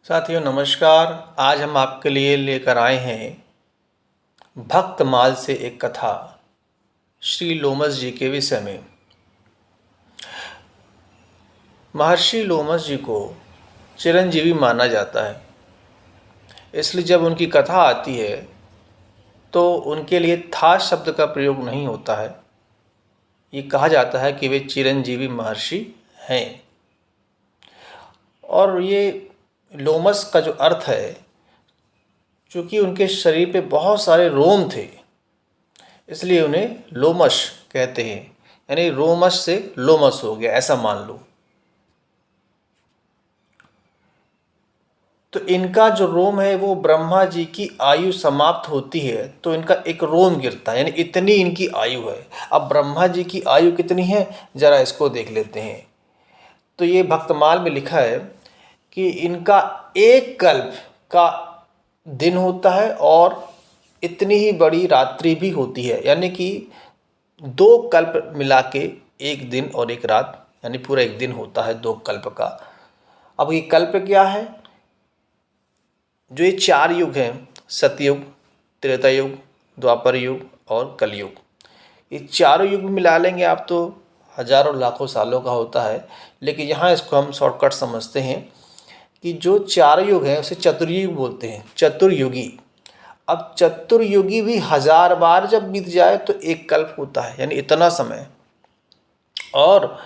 साथियों नमस्कार। आज हम आपके लिए लेकर आए हैं भक्तमाल से एक कथा श्री लोमस जी के विषय में। महर्षि लोमस जी को चिरंजीवी माना जाता है, इसलिए जब उनकी कथा आती है तो उनके लिए था शब्द का प्रयोग नहीं होता है। ये कहा जाता है कि वे चिरंजीवी महर्षि हैं। और ये लोमस का जो अर्थ है, चूँकि उनके शरीर पे बहुत सारे रोम थे इसलिए उन्हें लोमश कहते हैं, यानी रोमश से लोमस हो गया, ऐसा मान लो। तो इनका जो रोम है वो ब्रह्मा जी की आयु समाप्त होती है तो इनका एक रोम गिरता है, यानी इतनी इनकी आयु है। अब ब्रह्मा जी की आयु कितनी है, जरा इसको देख लेते हैं। तो ये भक्तमाल में लिखा है कि इनका एक कल्प का दिन होता है और इतनी ही बड़ी रात्रि भी होती है, यानी कि 2 कल्प मिला के एक दिन और एक रात, यानी पूरा एक दिन होता है 2 कल्प का। अब ये कल्प क्या है? जो ये 4 युग हैं, सतयुग, त्रेता युग, द्वापर युग और कलयुग, ये चारों युग मिला लेंगे आप तो हजारों लाखों सालों का होता है। लेकिन यहाँ इसको हम शॉर्टकट समझते हैं कि जो 4 युग हैं उसे चतुर्युग बोलते हैं, चतुर्युगी। अब चतुर्युगी भी 1000 बार जब बीत जाए तो एक कल्प होता है, यानी इतना समय। और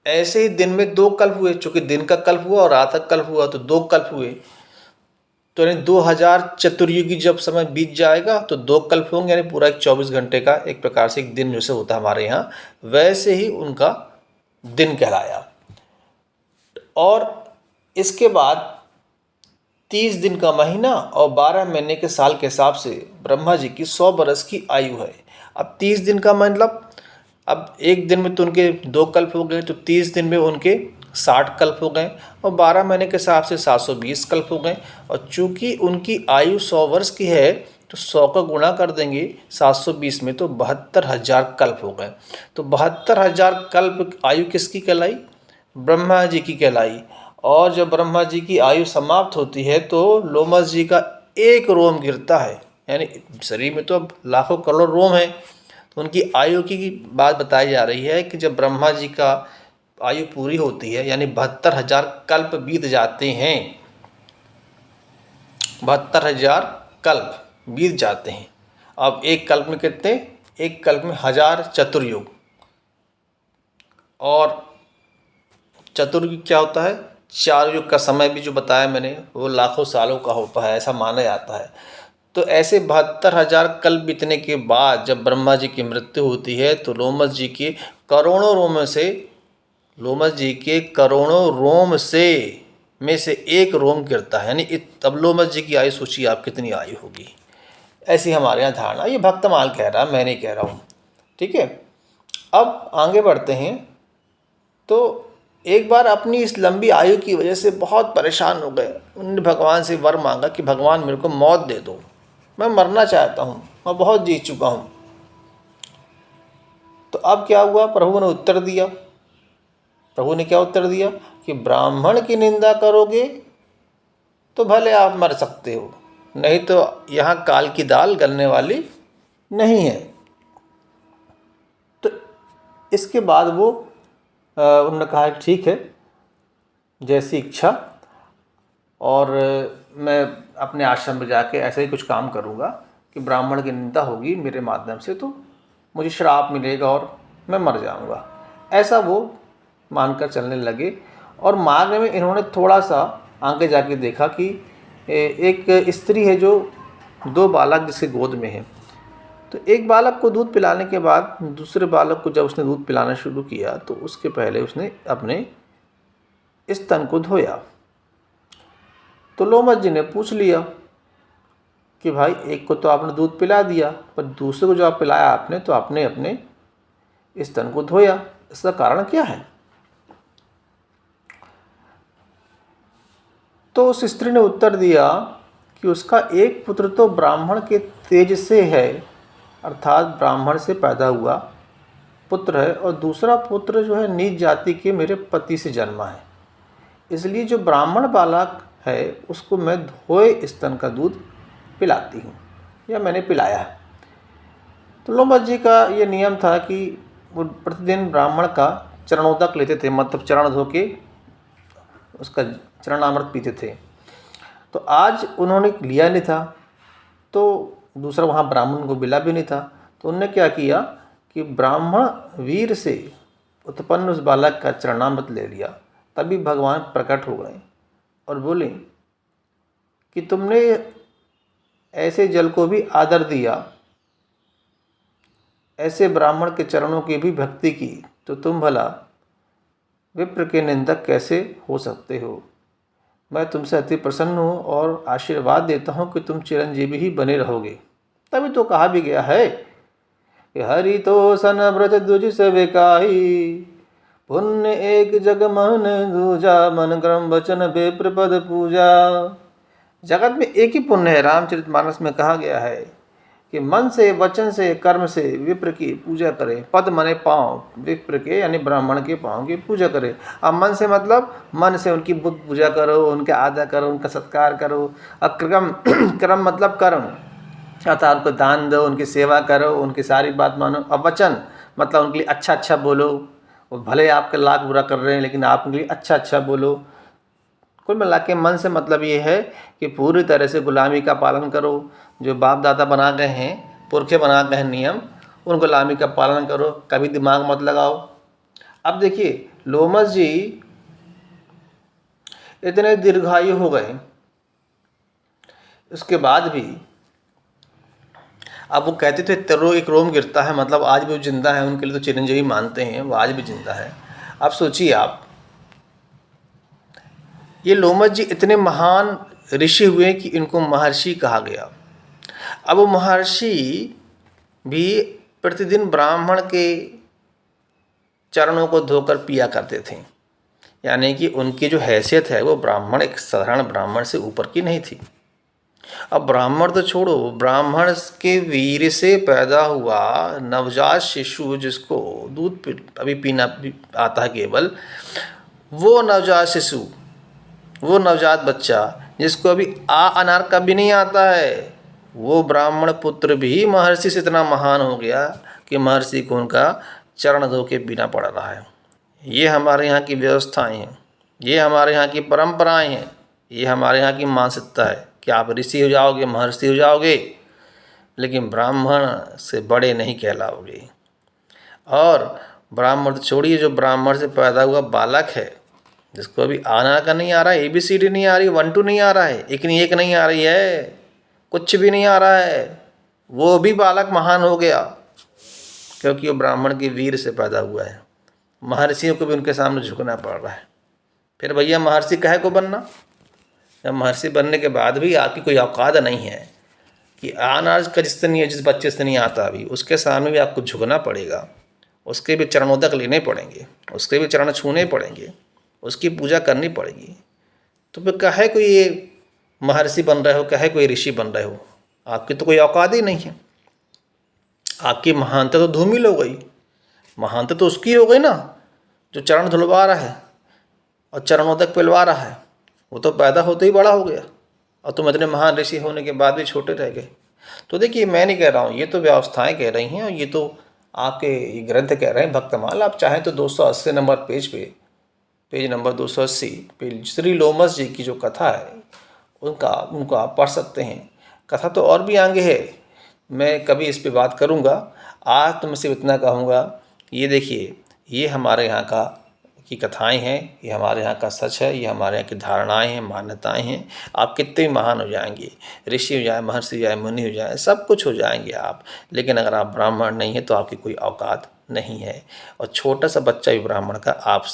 ऐसे ही दिन में 2 कल्प हुए, चूँकि दिन का कल्प हुआ और रात का कल्प हुआ तो 2 कल्प हुए। तो यानी 2000 चतुर्युगी जब समय बीत जाएगा तो 2 कल्प होंगे, यानी पूरा एक 24 घंटे का एक प्रकार से एक दिन जैसे होता है हमारे यहाँ, वैसे ही उनका दिन कहलाया। और इसके बाद 30 दिन का महीना और 12 महीने के साल के हिसाब से ब्रह्मा जी की 100 बरस की आयु है। अब 30 दिन का मतलब, अब एक दिन में तो उनके 2 कल्प हो गए, तो 30 दिन में उनके 60 कल्प हो गए और 12 महीने के हिसाब से 720 कल्प हो गए। और चूंकि उनकी आयु 100 वर्ष की है तो 100 का गुणा कर देंगे 720 में तो 72,000 कल्प हो गए। तो 72,000 कल्प आयु किसकी कहलाई? ब्रह्मा जी की कहलाई। और जब ब्रह्मा जी की आयु समाप्त होती है तो लोमस जी का एक रोम गिरता है, यानी शरीर में तो अब लाखों करोड़ रोम है। तो उनकी आयु की बात बताई जा रही है कि जब ब्रह्मा जी का आयु पूरी होती है, यानी 72,000 कल्प बीत जाते हैं, 72,000 कल्प बीत जाते हैं। अब एक कल्प में कितने? एक कल्प में 1000 चतुर्युग। और चतुर्युग क्या होता है? 4 युग का समय भी जो बताया मैंने वो लाखों सालों का होता है, ऐसा माना जाता है। तो ऐसे 72,000 कल्प बीतने के बाद जब ब्रह्मा जी की मृत्यु होती है तो लोमस जी के करोड़ों रोम से में से एक रोम गिरता है, यानी तब लोमस जी की आयु सोचिए आप कितनी आयु होगी। ऐसी हमारे यहाँ धारणा, ये भक्तमाल कह रहा, मैं नहीं कह रहा हूँ। ठीक है, अब आगे बढ़ते हैं। तो एक बार अपनी इस लंबी आयु की वजह से बहुत परेशान हो गए। उन्होंने भगवान से वर मांगा कि भगवान मेरे को मौत दे दो, मैं मरना चाहता हूँ, मैं बहुत जी चुका हूँ। तो अब क्या हुआ? प्रभु ने उत्तर दिया। प्रभु ने क्या उत्तर दिया कि ब्राह्मण की निंदा करोगे तो भले आप मर सकते हो, नहीं तो यहाँ काल की दाल गलने वाली नहीं है। तो इसके बाद वो उन्होंने कहा ठीक है, जैसी इच्छा, और मैं अपने आश्रम में जाके ऐसे ही कुछ काम करूँगा कि ब्राह्मण की निंदा होगी मेरे माध्यम से तो मुझे श्राप मिलेगा और मैं मर जाऊँगा, ऐसा वो मानकर चलने लगे। और मार्ग में इन्होंने थोड़ा सा आगे जाके देखा कि एक स्त्री है जो 2 बालक जिसके गोद में है। तो एक बालक को दूध पिलाने के बाद दूसरे बालक को जब उसने दूध पिलाना शुरू किया तो उसके पहले उसने अपने स्तन को धोया। तो लोमस जी ने पूछ लिया कि भाई एक को तो आपने दूध पिला दिया पर दूसरे को जो आप पिलाया आपने तो आपने अपने स्तन को धोया, इसका कारण क्या है? तो उस स्त्री ने उत्तर दिया कि उसका एक पुत्र तो ब्राह्मण के तेज से है, अर्थात ब्राह्मण से पैदा हुआ पुत्र है, और दूसरा पुत्र जो है नीच जाति के मेरे पति से जन्मा है। इसलिए जो ब्राह्मण बालक है उसको मैं धोए स्तन का दूध पिलाती हूँ या मैंने पिलाया है। तो लोमस जी का ये नियम था कि वो प्रतिदिन ब्राह्मण का चरणोदक लेते थे, मतलब चरण धो के उसका चरणामृत पीते थे। तो आज उन्होंने लिया नहीं था, तो दूसरा वहाँ ब्राह्मण को मिला भी नहीं था, तो उन्होंने क्या किया कि ब्राह्मण वीर से उत्पन्न उस बालक का चरणामृत ले लिया। तभी भगवान प्रकट हो गए और बोले कि तुमने ऐसे जल को भी आदर दिया, ऐसे ब्राह्मण के चरणों की भी भक्ति की, तो तुम भला विप्र के निंदक कैसे हो सकते हो। मैं तुमसे अति प्रसन्न हूँ और आशीर्वाद देता हूँ कि तुम चिरंजीवी ही बने रहोगे। तभी तो कहा भी गया है कि हरि तो सन व्रत दुज सब काई, पुण्य एक जग मन दूजा, मन क्रम वचन विप्र पद पूजा। जगत में एक ही पुण्य है, रामचरितमानस में कहा गया है कि मन से, वचन से, कर्म से विप्र की पूजा करें। पद मने पाँव, विप्र के यानी ब्राह्मण के पाँव की पूजा करें। अब मन से मतलब मन से उनकी बुद्ध पूजा करो, उनका आदर करो, उनका सत्कार करो। और क्रम क्रम मतलब कर्म, अर्थात उनको दान दो, उनकी सेवा करो, उनकी सारी बात मानो। अब वचन मतलब उनके लिए अच्छा अच्छा बोलो। वो भले आपका लाख बुरा कर रहे हैं लेकिन आप उनके लिए अच्छा अच्छा बोलो। कुल मिला के मन से मतलब ये है कि पूरी तरह से गुलामी का पालन करो। जो बाप दादा बना गए हैं, पुरखे बना गए हैं नियम, उन गुलामी का पालन करो, कभी दिमाग मत लगाओ। अब देखिए लोमस जी इतने दीर्घायु हो गए, उसके बाद भी अब वो कहते थे तेरो एक रोम गिरता है, मतलब आज भी वो जिंदा है, उनके लिए तो चिरंजीवी मानते हैं, वो आज भी जिंदा है। अब सोचिए आप, ये लोमस जी इतने महान ऋषि हुए कि इनको महर्षि कहा गया। अब वो महर्षि भी प्रतिदिन ब्राह्मण के चरणों को धोकर पिया करते थे, यानी कि उनकी जो हैसियत है वो ब्राह्मण, एक साधारण ब्राह्मण से ऊपर की नहीं थी। अब ब्राह्मण तो छोड़ो, ब्राह्मण के वीर से पैदा हुआ नवजात शिशु जिसको दूध अभी पीना आता है केवल, वो नवजात शिशु, वो नवजात बच्चा जिसको अभी अनार का भी नहीं आता है, वो ब्राह्मण पुत्र भी महर्षि से इतना महान हो गया कि महर्षि को उनका चरण धो के पीना पड़ रहा है। ये हमारे यहाँ की व्यवस्थाएं हैं, ये हमारे यहाँ की परंपराएं हैं, ये हमारे यहाँ की मानसिकता है कि आप ऋषि हो जाओगे, महर्षि हो जाओगे, लेकिन ब्राह्मण से बड़े नहीं कहलाओगे। और ब्राह्मण तो छोड़िए, जो ब्राह्मण से पैदा हुआ बालक है, जिसको अभी आना का नहीं आ रहा है, ABCD नहीं आ रही, 1 2 नहीं आ रहा है, एक नहीं एक नहीं आ रही है, कुछ भी नहीं आ रहा है, वो भी बालक महान हो गया क्योंकि वो ब्राह्मण के वीर से पैदा हुआ है। महर्षियों को भी उनके सामने झुकना पड़ रहा है। फिर भैया महर्षि काहे को बनना, जब महर्षि बनने के बाद भी आपकी कोई औकात नहीं है कि अनाज का जिससे नहीं है, जिस बच्चे से नहीं आता अभी, उसके सामने भी आपको झुकना पड़ेगा, उसके भी चरणोदक लेने पड़ेंगे, उसके भी चरण छूने पड़ेंगे, उसकी पूजा करनी पड़ेगी। तो फिर काहे कोई ये महर्षि बन रहे हो, काहे कोई ऋषि बन रहे हो, आपकी तो कोई औकात ही नहीं है। आपकी महानता तो धूमिल हो गई। महानता तो उसकी हो गई ना जो चरण धुलवा रहा है और चरणोदक पिलवा रहा है, वो तो पैदा होते ही बड़ा हो गया और तुम इतने महान ऋषि होने के बाद भी छोटे रह गए। तो देखिए मैं नहीं कह रहा हूँ, ये तो व्यवस्थाएं कह रही हैं और ये तो आपके ये ग्रंथ कह रहे हैं भक्तमाल। आप चाहें तो 280 नंबर पेज पे, पेज नंबर 280 पे श्री लोमस जी की जो कथा है उनको आप पढ़ सकते हैं। कथा तो और भी आगे है, मैं कभी इस पे बात करूँगा। आज तो मैं सिर्फ इतना कहूँगा, ये देखिए ये हमारे यहाँ का की कथाएं हैं, ये हमारे यहाँ का सच है, ये हमारे यहाँ की धारणाएं हैं, मान्यताएं हैं। आप कितने भी महान हो जाएंगे, ऋषि हो जाए, महर्षि हो जाए, मुनि हो जाए, सब कुछ हो जाएंगे आप, लेकिन अगर आप ब्राह्मण नहीं है तो आपकी कोई औकात नहीं है। और छोटा सा बच्चा भी ब्राह्मण का, आप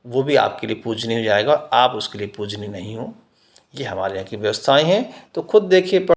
वो भी आपके लिए पूजनीय हो जाएगा, आप उसके लिए पूजनीय नहीं हो। ये हमारे यहाँ की व्यवस्थाएं हैं। तो खुद देखिए।